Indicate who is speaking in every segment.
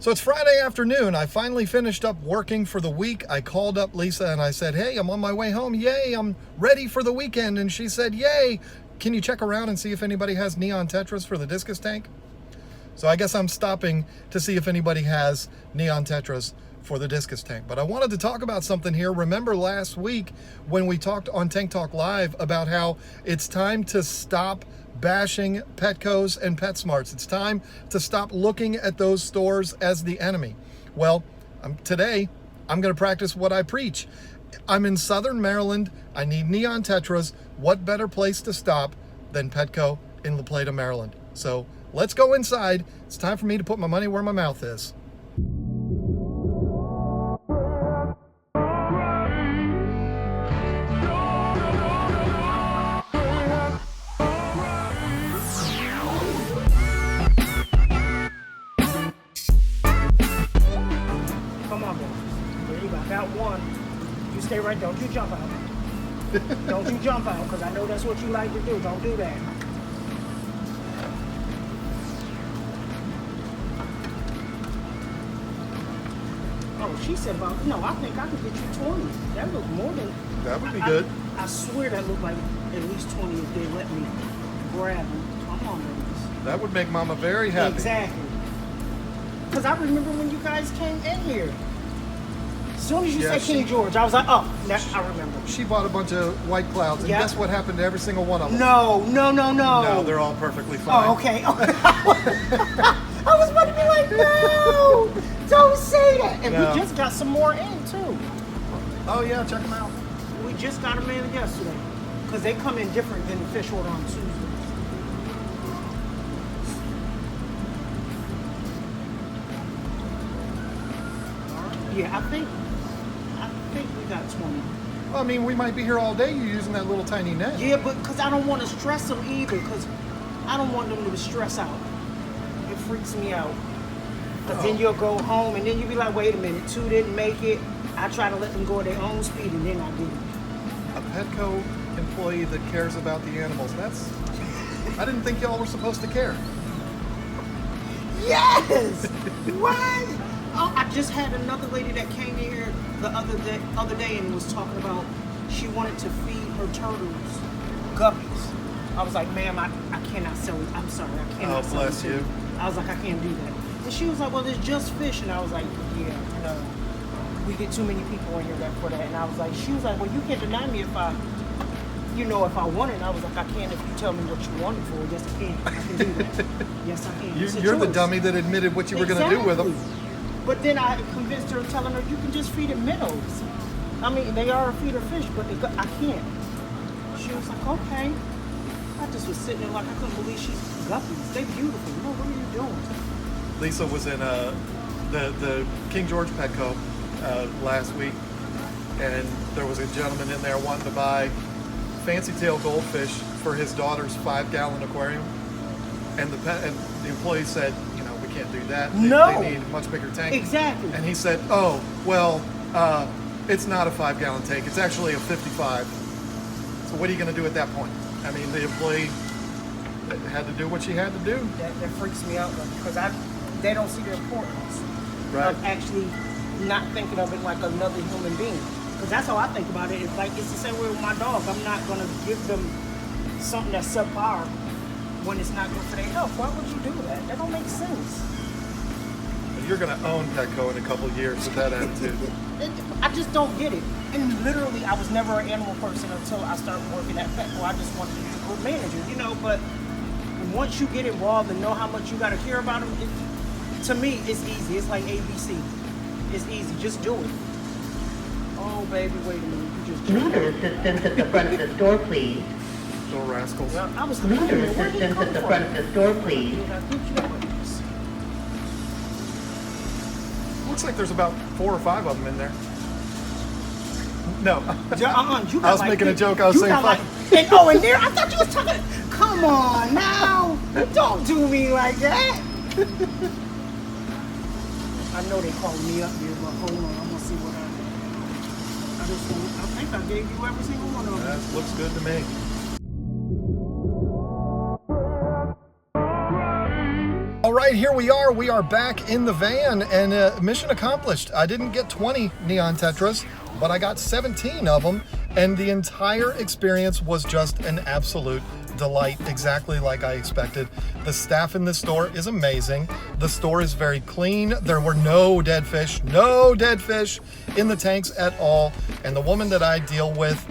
Speaker 1: So it's Friday afternoon. I finally finished up working for the week. I called up Lisa and I said, hey, I'm on my way home. Yay, I'm ready for the weekend. And she said, yay, can you check around and see if anybody has neon Tetras for the discus tank? So I guess I'm stopping to see if anybody has neon Tetras for the discus tank. But I wanted to talk about something here. Remember last week when we talked on Tank Talk Live about how it's time to stop bashing Petcos and PetSmarts. It's time to stop looking at those stores as the enemy. Well, today I'm going to practice what I preach. I'm in Southern Maryland. I need neon Tetras. What better place to stop than Petco in La Plata, Maryland? So let's go inside. It's time for me to put my money where my mouth is.
Speaker 2: You stay right there. Don't you jump out. Don't you jump out, because I know that's what you like to do. Don't do that. Oh, she said about, no, I think I could get you 20. That looked more than...
Speaker 1: That would be good.
Speaker 2: I swear that looked like at least 20 if they let me grab them. Come on, ladies.
Speaker 1: That would make Mama very happy.
Speaker 2: Exactly. Because I remember when you guys came in here. As soon as you said King George, I was like, oh, I remember.
Speaker 1: She bought a bunch of White Clouds, and guess what happened to every single one of them?
Speaker 2: No.
Speaker 1: No, they're all perfectly fine.
Speaker 2: Oh, okay. I was about to be like, no, don't say that. And we just got some more in, too.
Speaker 1: Oh, yeah, check them out.
Speaker 2: We just got them in yesterday. Because they come in different than the fish order on Tuesdays. Yeah, I think we got 20.
Speaker 1: Well, I mean, we might be here all day. You're using that little tiny net.
Speaker 2: Yeah, but because I don't want to stress them either, because I don't want them to stress out. It freaks me out. Because then you'll go home, and then you'll be like, wait a minute, 2 didn't make it. I try to let them go at their own speed, and then I didn't.
Speaker 1: A Petco employee that cares about the animals. I didn't think y'all were supposed to care.
Speaker 2: Yes! What? Oh, I just had another lady that came in here the other day and was talking about she wanted to feed her turtles guppies. I was like, ma'am, I cannot sell it. I'm sorry, I cannot sell it.
Speaker 1: Oh, bless you.
Speaker 2: I was like, I can't do that. And she was like, well, it's just fish. And I was like, yeah, no. We get too many people in here for that. And I was like, she was like, well, you can't deny me if I want it. And I was like, I can if you tell me what you want it for. Yes, I can. I can do that. Yes, I can.
Speaker 1: You're the dummy that admitted what you were going to do with them.
Speaker 2: But then I convinced her, telling her, you can just feed them minnows. I mean, they are a feeder fish, but I can't. She was like, okay. I just was sitting there like I couldn't believe she's guppies. They beautiful. No, what are you doing?
Speaker 1: Lisa was in the King George Petco last week, and there was a gentleman in there wanting to buy fancy tail goldfish for his daughter's 5-gallon aquarium, and the employee said, we can't do that. They need a much bigger tank.
Speaker 2: Exactly.
Speaker 1: And he said, oh, well, it's not a 5-gallon tank. It's actually a 55. So what are you going to do at that point? I mean, the employee had to do what she had to do.
Speaker 2: That freaks me out, because they don't see the importance
Speaker 1: of
Speaker 2: actually not thinking of it like another human being. Because that's how I think about it. It's the same way with my dog. I'm not going to give them something that's subpar when it's not good for their health. Why would you do that? That don't make sense.
Speaker 1: You're going to own Petco in a couple of years with that attitude.
Speaker 2: I just don't get it. And literally, I was never an animal person until I started working at Petco. I just wanted to be a good manager, but once you get involved and know how much you got to care about them, to me, it's easy. It's like ABC. It's easy. Just do it. Oh, baby, wait a minute. You just
Speaker 3: Water assistance at the front of the store, please.
Speaker 1: Little rascals.
Speaker 2: Well, I was
Speaker 3: Water assistance at the front of the store, please.
Speaker 1: Looks like there's about 4 or 5 of them in there. No.
Speaker 2: I
Speaker 1: was making a joke. I was saying 5.
Speaker 2: And there, I thought you was talking. Come on now. Don't do me like that. I know they called me up here, but hold on. I'm going to see what I think I gave you every single one of them.
Speaker 1: That looks good to me. right, here we are. We are back in the van, and mission accomplished. I didn't get 20 neon tetras, but I got 17 of them, and the entire experience was just an absolute delight, exactly like I expected. The staff in this store is amazing. The store is very clean. There were no dead fish in the tanks at all. And the woman that I deal with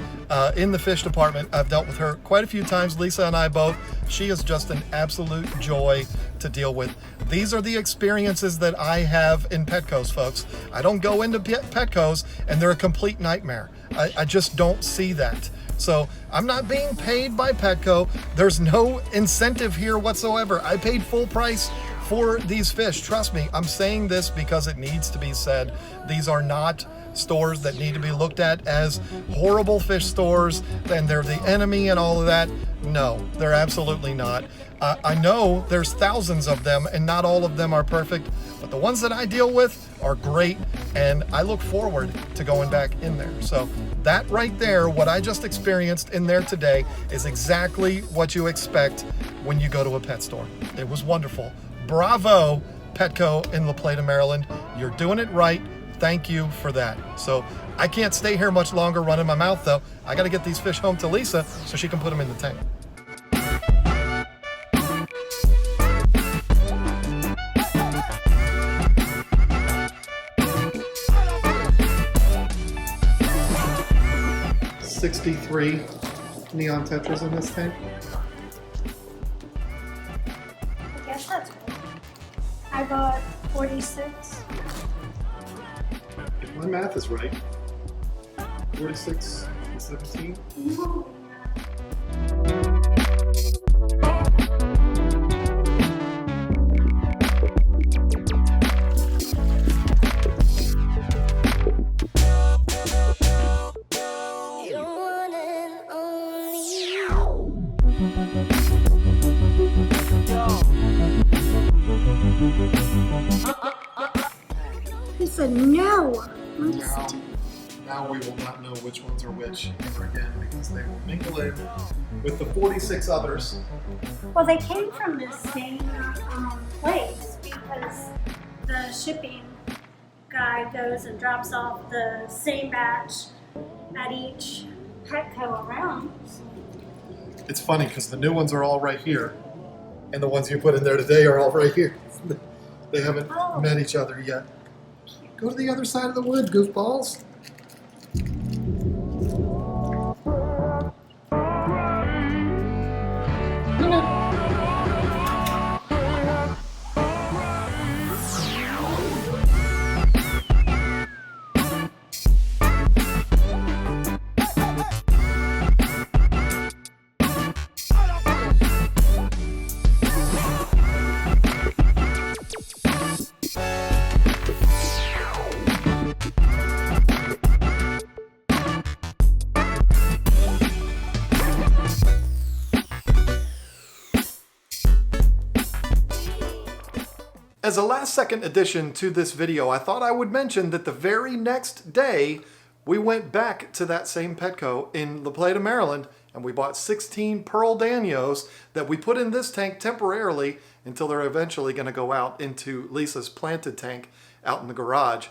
Speaker 1: in the fish department, I've dealt with her quite a few times, Lisa and I both. She is just an absolute joy to deal with. These are the experiences that I have in Petco's, folks. I don't go into Petco's and they're a complete nightmare. I just don't see that. So I'm not being paid by Petco. There's no incentive here whatsoever. I paid full price for these fish. Trust me, I'm saying this because it needs to be said. These are not stores that need to be looked at as horrible fish stores and they're the enemy and all of that. No, they're absolutely not. I know there's thousands of them and not all of them are perfect, but the ones that I deal with are great and I look forward to going back in there. So that right there, what I just experienced in there today, is exactly what you expect when you go to a pet store. It was wonderful. Bravo, Petco in La Plata, Maryland. You're doing it right. Thank you for that. So I can't stay here much longer running my mouth though. I got to get these fish home to Lisa so she can put them in the tank. $63 neon tetras in this tank.
Speaker 4: I guess that's good. I got 46.
Speaker 1: If my math is right, 46 and 17.
Speaker 4: No. He said no.
Speaker 1: Now we will not know which ones are which ever again because they will mingle in with the 46 others.
Speaker 4: Well, they came from the same place because the shipping guy goes and drops off the same batch at each Petco around.
Speaker 1: It's funny because the new ones are all right here, and the ones you put in there today are all right here. They haven't met each other yet. Go to the other side of the wood, goofballs. As a last second addition to this video, I thought I would mention that the very next day, we went back to that same Petco in La Plata, Maryland, and we bought 16 Pearl Danios that we put in this tank temporarily until they're eventually going to go out into Lisa's planted tank out in the garage.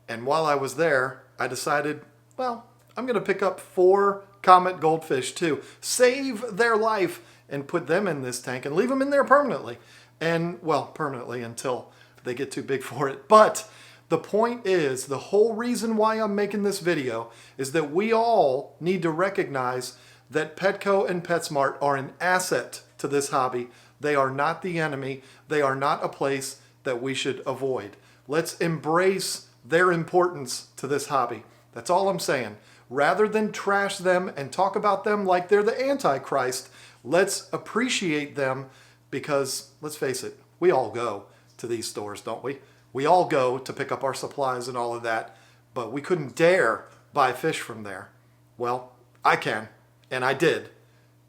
Speaker 1: And while I was there, I decided, well, I'm going to pick up 4 Comet Goldfish too, save their life, and put them in this tank and leave them in there permanently. And, well, permanently until they get too big for it. But the point is, the whole reason why I'm making this video is that we all need to recognize that Petco and PetSmart are an asset to this hobby. They are not the enemy. They are not a place that we should avoid. Let's embrace their importance to this hobby. That's all I'm saying. Rather than trash them and talk about them like they're the Antichrist, let's appreciate them. Because, let's face it, we all go to these stores, don't we? We all go to pick up our supplies and all of that, but we couldn't dare buy fish from there. Well, I can, and I did,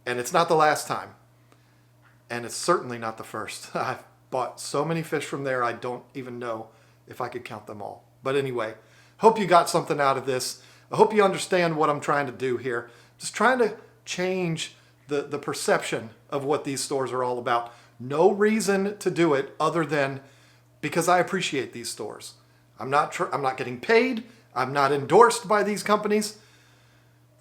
Speaker 1: and it's not the last time, and it's certainly not the first. I've bought so many fish from there, I don't even know if I could count them all. But anyway, hope you got something out of this. I hope you understand what I'm trying to do here. Just trying to change the perception of what these stores are all about. No reason to do it other than because I appreciate these stores. I'm not getting paid. I'm not endorsed by these companies.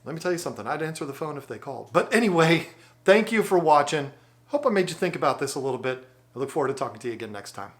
Speaker 1: Let me tell you something. I'd answer the phone if they called. But anyway, thank you for watching. Hope I made you think about this a little bit. I look forward to talking to you again next time.